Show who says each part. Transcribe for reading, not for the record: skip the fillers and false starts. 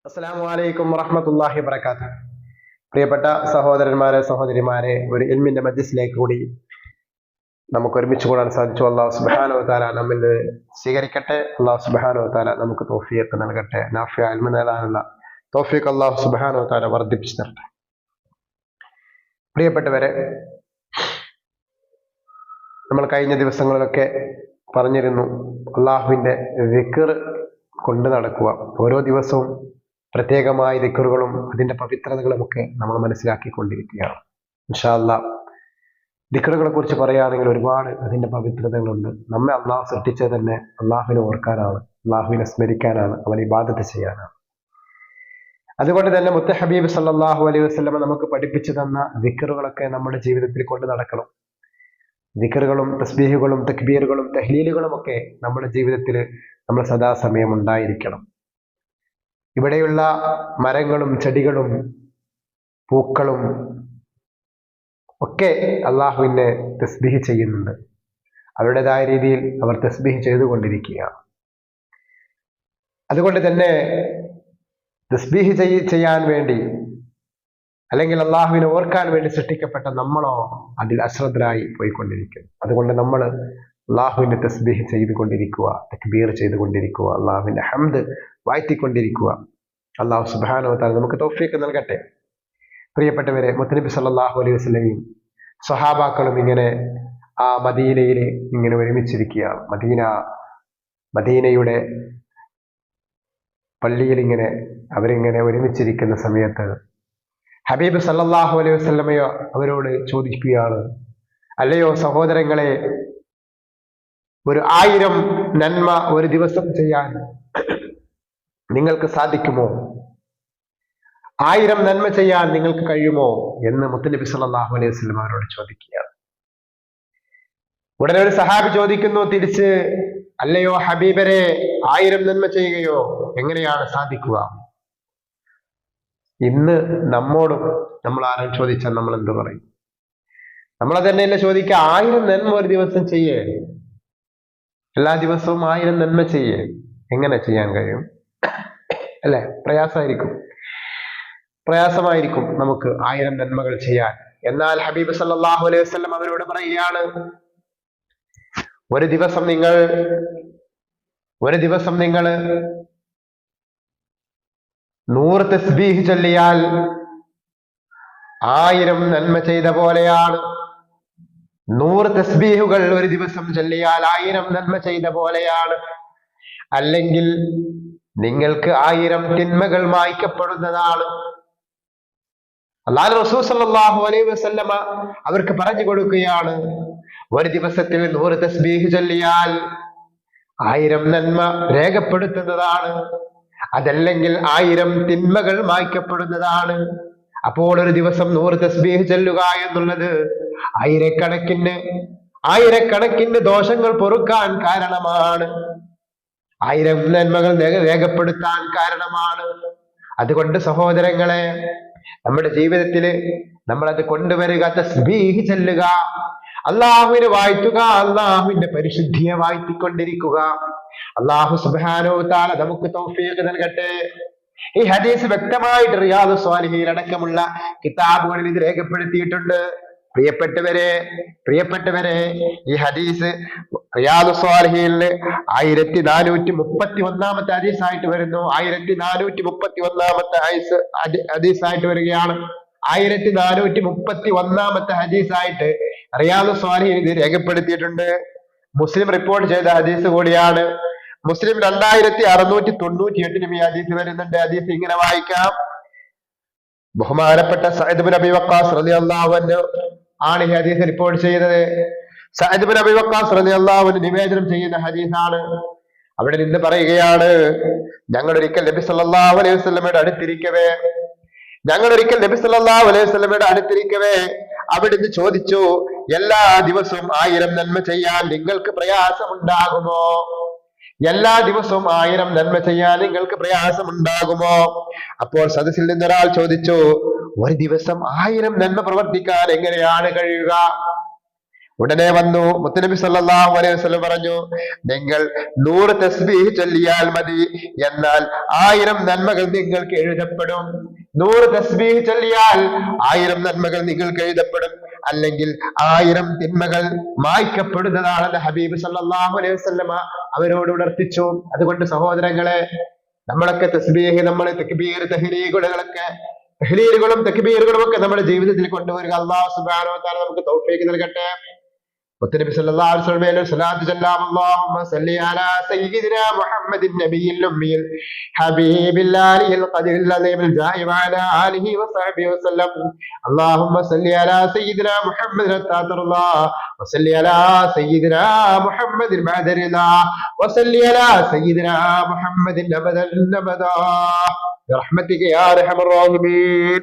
Speaker 1: അസ്സലാമു അലൈക്കും വറഹ്മത്തുള്ളാഹി വബറകാതുഹു. പ്രിയപ്പെട്ട സഹോദരന്മാരെ സഹോദരിമാരെ, ഒരു ഇൽമിന്റെ മജ്ലിസിലേക്ക് കൂടി നമുക്ക് ഒരുമിച്ച് കൂടാൻ സാധിച്ചു. അല്ലാഹു സുബ്ഹാനഹു വ തആല നമ്മിൽ സ്വീകരിക്കട്ടെ. അല്ലാഹു സുബ്ഹാനഹു വ തആല നമുക്ക് തൗഫീഖ് നൽകട്ടെ. നാഫിയ ഇൽമ നേടാനുള്ള തൗഫീഖ് അല്ലാഹു സുബ്ഹാനഹു വ തആല വർദ്ധിപ്പിച്ചു തരട്ടെ. പ്രിയപ്പെട്ടവരെ, നമ്മൾ കഴിഞ്ഞ ദിവസങ്ങളിലൊക്കെ പറഞ്ഞിരുന്നു, അള്ളാഹുവിന്റെ ദിക്ർ കൊണ്ട് നടക്കുക. ഓരോ ദിവസവും പ്രത്യേകമായ ദിക്റുകളും അതിന്റെ പവിത്രതകളും ഒക്കെ നമ്മൾ മനസ്സിലാക്കിക്കൊണ്ടിരിക്കുകയാണ്. ഇൻഷാ അല്ലാഹ് ദിക്റുകളെ കുറിച്ച് പറയുകയാണെങ്കിൽ ഒരുപാട് അതിന്റെ പവിത്രതകളുണ്ട്. നമ്മെ അള്ളാഹു സൃഷ്ടിച്ചത് തന്നെ അള്ളാഹുവിനെ ഓർക്കാനാണ്, അള്ളാഹുവിനെ സ്മരിക്കാനാണ്, അവനെ ഇബാദത്ത് ചെയ്യാനാണ്. അതുകൊണ്ട് തന്നെ മുത്ത ഹബീബ് സല്ലല്ലാഹു അലൈഹി വസല്ലം നമുക്ക് പഠിപ്പിച്ചു തന്ന ദിക്റുകളൊക്കെ നമ്മുടെ ജീവിതത്തിൽ കൊണ്ട് നടക്കണം. ദിക്റുകളും തസ്ബീഹുകളും തക്ബീറുകളും തഹ്ലീലുകളും ഒക്കെ നമ്മുടെ ജീവിതത്തിൽ നമ്മൾ സദാസമയം ഉണ്ടായിരിക്കണം. ഇവിടെയുള്ള മരങ്ങളും ചെടികളും പൂക്കളും ഒക്കെ അള്ളാഹുവിനെ തസ്ബീഹ് ചെയ്യുന്നുണ്ട്. അവരുടേതായ രീതിയിൽ അവർ തസ്ബീഹ് ചെയ്തുകൊണ്ടിരിക്കുകയാണ്. അതുകൊണ്ട് തന്നെ തസ്ബീഹ് ചെയ്യാൻ വേണ്ടി, അല്ലെങ്കിൽ അള്ളാഹുവിനെ ഓർക്കാൻ വേണ്ടി സൃഷ്ടിക്കപ്പെട്ട നമ്മളോ അതിൽ അശ്രദ്ധരായി പോയിക്കൊണ്ടിരിക്കുന്നു. അതുകൊണ്ട് നമ്മൾ അള്ളാഹുവിന്റെ തസ്ബീഹ് ചെയ്തുകൊണ്ടിരിക്കുക, തക്ബീർ ചെയ്തുകൊണ്ടിരിക്കുക, അള്ളാഹുവിന്റെ ഹംദ് വാഴ്ത്തിക്കൊണ്ടിരിക്കുക. അള്ളാഹു സുബ്ഹാനഹു വ തആല നമുക്ക് തൗഫീഖ് നൽകട്ടെ. പ്രിയപ്പെട്ടവരെ, മുത്തനബി സല്ലല്ലാഹു അലൈഹി വസല്ലമയും സ്വഹാബാക്കളും ഇങ്ങനെ ആ മദീനയിൽ ഇങ്ങനെ ഒരുമിച്ചിരിക്കുകയാണ്. മദീനയുടെ പള്ളിയിൽ ഇങ്ങനെ അവരിങ്ങനെ ഒരുമിച്ചിരിക്കുന്ന സമയത്ത് ഹബീബ് സല്ലല്ലാഹു അലൈഹി വസല്ലമയോ അവരോട് ചോദിക്കുകയാണ്, അല്ലയോ സഹോദരങ്ങളെ, ഒരു 1000 നന്മ ഒരു ദിവസം ചെയ്യാൻ നിങ്ങൾക്ക് സാധിക്കുമോ? 1000 നന്മ ചെയ്യാൻ നിങ്ങൾക്ക് കഴിയുമോ എന്ന് മുത്തനബി സല്ലല്ലാഹു അലൈഹി വസല്ലം അവരോട് ചോദിക്കുകയാണ്. ഉടനെ ഒരു സഹാബി ചോദിക്കുന്നു തിരിച്ച്, അല്ലയോ ഹബീബരെ, 1000 നന്മ ചെയ്യുകയോ എങ്ങനെയാണ് സാധിക്കുക? ഇന്ന് നമ്മോടും നമ്മൾ ആരും ചോദിച്ചാൽ നമ്മൾ എന്ത് പറയും? നമ്മളെ തന്നെയല്ലേ ചോദിക്കുക, 1000 നന്മ ഒരു ദിവസം ചെയ്യേ, എല്ലാ ദിവസവും 1000 നന്മ ചെയ്യേ, എങ്ങനെ ചെയ്യാൻ കഴിയും? അല്ലെ, പ്രയാസമായിരിക്കും നമുക്ക് 1000 നന്മകൾ ചെയ്യാൻ. എന്നാൽ ഹബീബ് സല്ലല്ലാഹു അലൈഹി വസല്ലം അവരോട് പറയുകയാണ്, ഒരു ദിവസം നിങ്ങൾ 100 തസ്ബീഹ് ചൊല്ലിയാൽ 1000 നന്മ ചെയ്ത പോലെയാണ്. 100 തസ്ബീഹുകൾ ഒരു ദിവസം ചൊല്ലിയാൽ 1000 നന്മ ചെയ്ത പോലെയാണ്. അല്ലെങ്കിൽ നിങ്ങൾക്ക് 1000 തിന്മകൾ മായ്ക്കപ്പെടുന്നതാണ്. അല്ലാഹു റസൂൽ സല്ലല്ലാഹു അലൈഹി വസല്ലമ അവർക്ക് പറഞ്ഞു കൊടുക്കുകയാണ്, ഒരു ദിവസത്തിൽ 100 തസ്ബീഹ് ചൊല്ലിയാൽ 1000 നന്മ രേഖപ്പെടുത്തുന്നതാണ്, അതല്ലെങ്കിൽ 1000 തിന്മകൾ മായ്ക്കപ്പെടുന്നതാണ്. അപ്പോൾ ഒരു ദിവസം 100 തസ്ബീഹ് ചൊല്ലുക എന്നുള്ളത് ആയിരക്കണക്കിന് ദോഷങ്ങൾ പൊറുക്കാൻ കാരണമാണ്, 1000 നന്മകൾ രേഖപ്പെടുത്താൻ കാരണമാണ്. അതുകൊണ്ട് സഹോദരങ്ങളെ, നമ്മുടെ ജീവിതത്തിൽ നമ്മൾ അത് കൊണ്ടുവരിക, തസ്ബീഹ് ചൊല്ലുക, അള്ളാഹുവിനെ വാഴ്ത്തുക, അള്ളാഹുവിന്റെ പരിശുദ്ധിയെ വാഴ്ത്തിക്കൊണ്ടിരിക്കുക. അള്ളാഹു സുബ്ഹാനഹു വ തആല നമുക്ക് തൗഫീഖ് നൽകട്ടെ. ഈ ഹദീസ് വ്യക്തമായിട്ട് റിയാദുസ് സ്വാലിഹീൻ അടക്കമുള്ള കിതാബുകളിൽ ഇത് രേഖപ്പെടുത്തിയിട്ടുണ്ട്. പ്രിയപ്പെട്ടവരെ, ഈ ഹദീസ് റിയാദുസ് സ്വാലിഹീനിൽ 1431 ഹദീസായിട്ട് വരുന്നു. 1431 ഹദീസായിട്ട് വരികയാണ്. 1431 ഹദീസായിട്ട് റിയാദുസ് സ്വാലിഹീൻ ഇത് രേഖപ്പെടുത്തിയിട്ടുണ്ട്. മുസ്ലിം റിപ്പോർട്ട് ചെയ്ത ഹദീസ് കൂടിയാണ്. മുസ്ലിം 2698 ഈ ഹദീസ് വരുന്നുണ്ട്. ഹദീസ് ഇങ്ങനെ വായിക്കാം. ബഹുമാനപ്പെട്ട സഅദ് ഇബ്നു അബീ വഖാസ് റളിയല്ലാഹു അൻഹു ആണ് ഈ ഹദീസ് റിപ്പോർട്ട് ചെയ്തത്. സഅദ് ഇബ്നു അബീ വഖാസ് റളിയല്ലാഹു അൻഹു നിവേദനം ചെയ്യുന്ന ഹദീസാണ്. അവിടെ നിന്ന് പറയുകയാണ്, ഞങ്ങൾ ഒരിക്കൽ നബി സല്ലല്ലാഹു അലൈഹി വസല്ലമയുടെ അടുത്തിരിക്കവേ അവിടുന്ന് ചോദിച്ചു, എല്ലാ ദിവസവും 1000 നന്മ ചെയ്യാൻ നിങ്ങൾക്ക് പ്രയാസമുണ്ടാകുമോ? എല്ലാ ദിവസവും 1000 നന്മ ചെയ്യാൻ നിങ്ങൾക്ക് പ്രയാസമുണ്ടാകുമോ? അപ്പോൾ സദസ്സിൽ നിന്നൊരാൾ ചോദിച്ചു, ഒരു ദിവസം 1000 നന്മ പ്രവർത്തിക്കാൻ എങ്ങനെയാണ് കഴിയുക? ഉടനെ വന്നു മുത്തനബി സല്ലല്ലാഹു അലൈഹി വസല്ലം പറഞ്ഞു, നിങ്ങൾ 100 തസ്ബീഹ് ചൊല്ലിയാൽ മതി, എന്നാൽ 1000 നന്മകൾ നിങ്ങൾക്ക് എഴുതപ്പെടും. 100 തസ്ബീഹ് ചൊല്ലിയാൽ 1000 നന്മകൾ നിങ്ങൾക്ക് എഴുതപ്പെടും, അല്ലെങ്കിൽ 1000 തിന്മകൾ മായ്ക്കപ്പെടുന്നതാണെന്ന് ഹബീബ് സല്ലല്ലാഹു അലൈഹി വസല്ലമ അവരോട് ഉണർത്തിച്ചു. അതുകൊണ്ട് സഹോദരങ്ങളെ, നമ്മളൊക്കെ തസ്ബീഹ്, നമ്മൾ തക്ബീർ, തഹ്ലീലുകളും തക്ബീറുകളും ഒക്കെ നമ്മുടെ ജീവിതത്തിൽ കൊണ്ടുവരിക. അല്ലാഹു സുബ്ഹാനഹു വ തആല നമുക്ക് തൗഫീഖ് നൽകട്ടെ. മുത്തനബി സല്ലല്ലാഹു അലൈഹി വസല്ലം സ്വലാത്ത് ചൊല്ലാം. അല്ലാഹുമ്മ സല്ലി അലാ സയ്യിദിനാ മുഹമ്മദിൻ നബിയിൽ ഉമ്മിയിൽ ഹബീബില്ലാഹിൽ ഖദീൽ അലീമിൽ ജാഇ വഅലാ ആലിഹി വസഹബിഹി വസല്ലം. അല്ലാഹുമ്മ സല്ലി അലാ സയ്യിദിനാ മുഹമ്മദിൻ തഅതറുല്ലാ വസല്ലി അലാ സയ്യിദിനാ മുഹമ്മദിൻ ബഅദരില്ലാ വസല്ലി അലാ സയ്യിദിനാ മുഹമ്മദിൻ അബദൻ അബദാ ബിറഹ്മതിക യാ അർഹമർ റഹീമീൻ.